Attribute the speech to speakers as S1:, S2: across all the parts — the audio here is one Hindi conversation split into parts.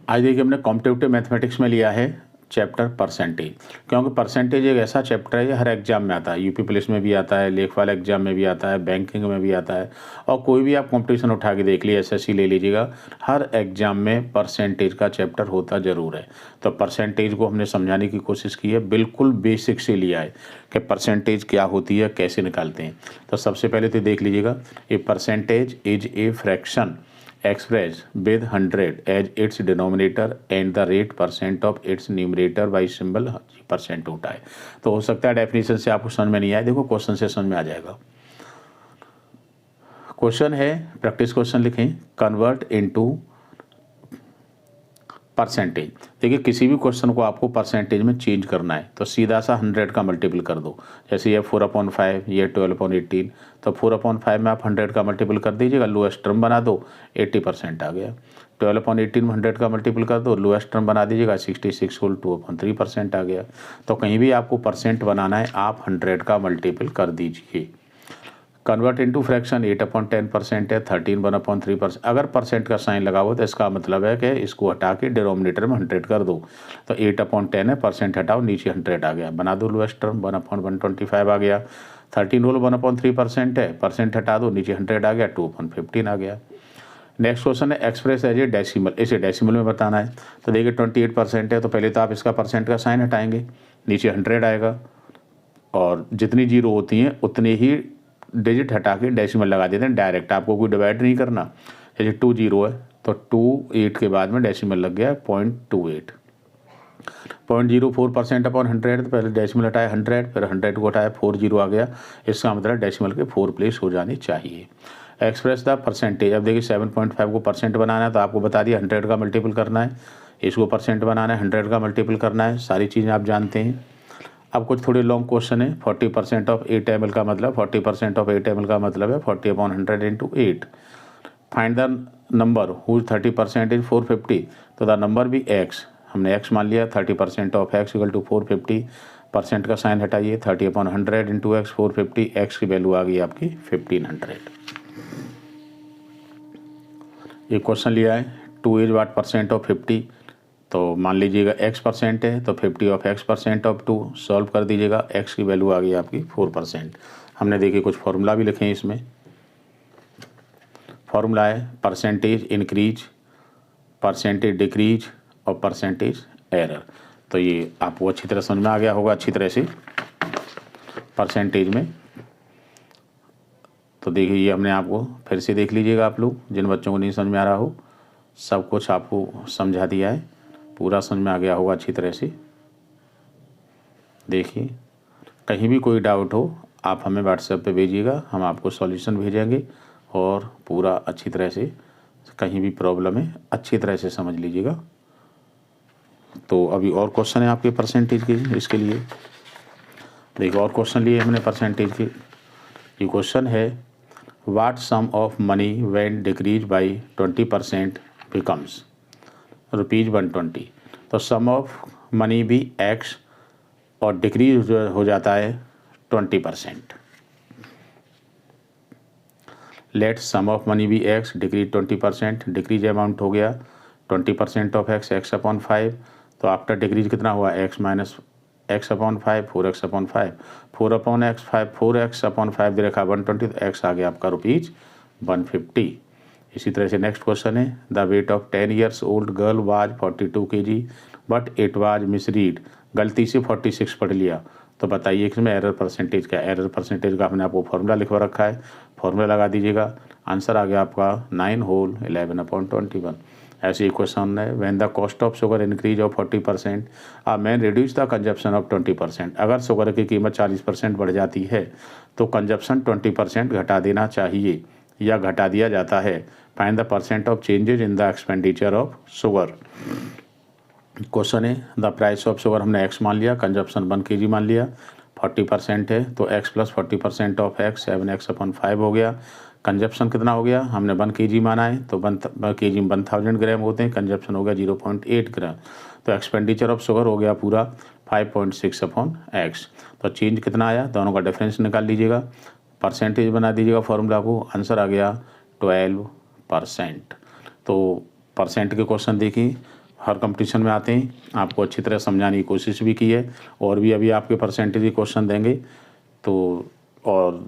S1: आज देखिए हमने कॉम्पिटिटिव मैथमेटिक्स में लिया है चैप्टर परसेंटेज, क्योंकि परसेंटेज एक ऐसा चैप्टर है ये हर एग्जाम में आता है। यूपी पुलिस में भी आता है, लेखपाल एग्जाम में भी आता है, बैंकिंग में भी आता है, और कोई भी आप कंपटीशन उठा के देख लीजिए, एसएससी ले लीजिएगा, हर एग्जाम में परसेंटेज का चैप्टर होता ज़रूर है। तो परसेंटेज को हमने समझाने की कोशिश की है, बिल्कुल बेसिक से लिया है कि परसेंटेज क्या होती है, कैसे निकालते हैं। तो सबसे पहले तो देख लीजिएगा, a percentage is a fraction expressed with 100 as its denominator and the rate percent of its numerator by symbol % होता है। तो हो सकता है डेफिनेशन से आपको समझ में नहीं आए, देखो क्वेश्चन से समझ में आ जाएगा। क्वेश्चन है, प्रैक्टिस क्वेश्चन लिखें, कन्वर्ट इनटू परसेंटेज। देखिए किसी भी क्वेश्चन को आपको परसेंटेज में चेंज करना है तो सीधा सा 100 का मल्टीपल कर दो। जैसे ये 4/5, ये 12/18, तो 4/5 में आप 100 का मल्टीपल कर दीजिएगा, लोएस्ट टर्म बना दो, 80% आ गया। 12/18 में 100 का मल्टीपल कर दो, लोएस्ट टर्म बना दीजिएगा, 66 होल 2/3% आ गया। तो कहीं भी आपको परसेंट बनाना है, आप 100 का मल्टीपल कर दीजिए। कन्वर्ट इनटू फ्रैक्शन 8/10% है, 13 1/3%। अगर परसेंट का साइन लगा हुआ तो इसका मतलब है कि इसको हटा के डिनोमिनेटर में 100 कर दो। तो 8/10 है, परसेंट हटाओ, नीचे 100 आ गया, बना दो लोएस्ट टर्म, 1/125 आ गया। 13 होल 1/3% है, परसेंट हटा दो, नीचे 100 आ गया, 2/15 आ गया। नेक्स्ट क्वेश्चन है, एक्सप्रेस एज ए डेसिमल, इसे डेसिमल में बताना है। तो देखिए 28% है, तो पहले तो आप इसका परसेंट का साइन हटाएंगे, नीचे 100 आएगा, और जितनी जीरो होती हैं उतने ही डिजिट हटा के डेसिमल लगा देते हैं डायरेक्ट, आपको कोई डिवाइड नहीं करना। जैसे 2 0 है तो 2 8 के बाद में डेसिमल लग गया 0.28। 0.04% अपॉन 100, तो पहले डेसिमल हटाया 100, फिर 100 को हटाया 40 आ गया। इसका मतलब डेसिमल के 4 प्लेस हो जानी चाहिए। एक्सप्रेस द परसेंटेज, अब देखिए 7.5 को परसेंट बनाना है तो आपको बता दिया 100 का मल्टीपल करना है, इसको परसेंट बनाना है 100 का मल्टीपल करना है, सारी चीज़ें आप जानते हैं। अब कुछ थोड़े लॉन्ग क्वेश्चन है, 40% ऑफ 8 ml का मतलब 40% ऑफ 8 ml का मतलब है 40/100 into 8। Find the number whose 30% is 450, तो द नंबर भी x, हमने x मान लिया। 30% of x equal to 450, percent का साइन हटाइए, 30/100 इंटू x, 450, x की वैल्यू आ गई आपकी 1500। ये क्वेश्चन लिया है, 2 इज वाट परसेंट ऑफ 50, तो मान लीजिएगा x% है तो 50 ऑफ x% ऑफ 2, सॉल्व कर दीजिएगा, x की वैल्यू आ गई आपकी 4%। हमने देखिए कुछ फॉर्मूला भी लिखे हैं इसमें। फॉर्मूला है परसेंटेज इंक्रीज, परसेंटेज डिक्रीज और परसेंटेज एरर। तो ये आपको अच्छी तरह समझ में आ गया होगा, अच्छी तरह से परसेंटेज में। तो देखिए ये हमने आपको फिर से देख लीजिएगा, आप लोग जिन बच्चों को नहीं समझ में आ रहा हो, सब कुछ आपको समझा दिया है, पूरा समझ में आ गया होगा अच्छी तरह से। देखिए कहीं भी कोई डाउट हो आप हमें व्हाट्सएप पे भेजिएगा, हम आपको सॉल्यूशन भेजेंगे, और पूरा अच्छी तरह से कहीं भी प्रॉब्लम है अच्छी तरह से समझ लीजिएगा। तो अभी और क्वेश्चन है आपके परसेंटेज के, इसके लिए देखिए और क्वेश्चन लिए हमने परसेंटेज के। ये क्वेश्चन है, what sum of money when decreases by 20% becomes ₹120। तो sum of money be x और डिक्रीज हो जाता है 20%। Let sum of money be x, decrease 20%, decrease amount हो गया 20% ऑफ x, x/5। तो आफ्टर डिक्रीज कितना हुआ, x minus x/5, 4x/5, 4/x/5, 4x/5 दे रखा 120, तो x आ गया आपका ₹150। इसी तरह से नेक्स्ट क्वेश्चन है, the weight of 10 years old girl was 42 kg but it was misread, गलती से 46 पढ़ लिया। तो बताइए इसमें एरर परसेंटेज क्या। एरर परसेंटेज का हमने आपको फॉर्मूला लिखवा रखा है, फॉर्मूला लगा दीजिएगा, आंसर आ गया आपका 9 होल 11/21। ऐसे ही क्वेश्चन है, when the cost of sugar increase of 40% uh man reduce the consumption of 20%। अगर शुगर की कीमत 40% बढ़ जाती है तो कंजप्शन 20% घटा देना चाहिए या घटा दिया जाता है। Find the percent of changes in the expenditure of sugar. Question है, द प्राइस ऑफ शुगर हमने x मान लिया, कंजप्शन 1 kg मान लिया, 40% है तो x plus 40% of x 7x/5 हो गया। कंजप्शन कितना हो गया, हमने 1 kg माना है तो 1 kg में 1000 ग्राम होते हैं, कंजप्शन हो गया 0.8 ग्राम। तो एक्सपेंडिचर ऑफ शुगर हो गया पूरा 5.6/x। तो चेंज कितना आया, दोनों का डिफरेंस निकाल लीजिएगा, परसेंटेज बना दीजिएगा फॉर्मूला को, आंसर आ गया 12%। तो परसेंट के क्वेश्चन देखिए, हर कंपटीशन में आते हैं, आपको अच्छी तरह समझाने की कोशिश भी की है और भी अभी आपके परसेंटेज के क्वेश्चन देंगे। तो और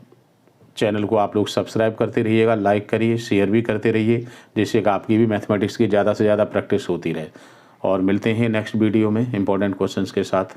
S1: चैनल को आप लोग सब्सक्राइब करते रहिएगा, लाइक करिए, शेयर भी करते रहिए, जिससे कि आपकी भी मैथमेटिक्स की ज़्यादा से ज़्यादा प्रैक्टिस होती रहे। और मिलते हैं नेक्स्ट वीडियो में इंपॉर्टेंट क्वेश्चंस के साथ।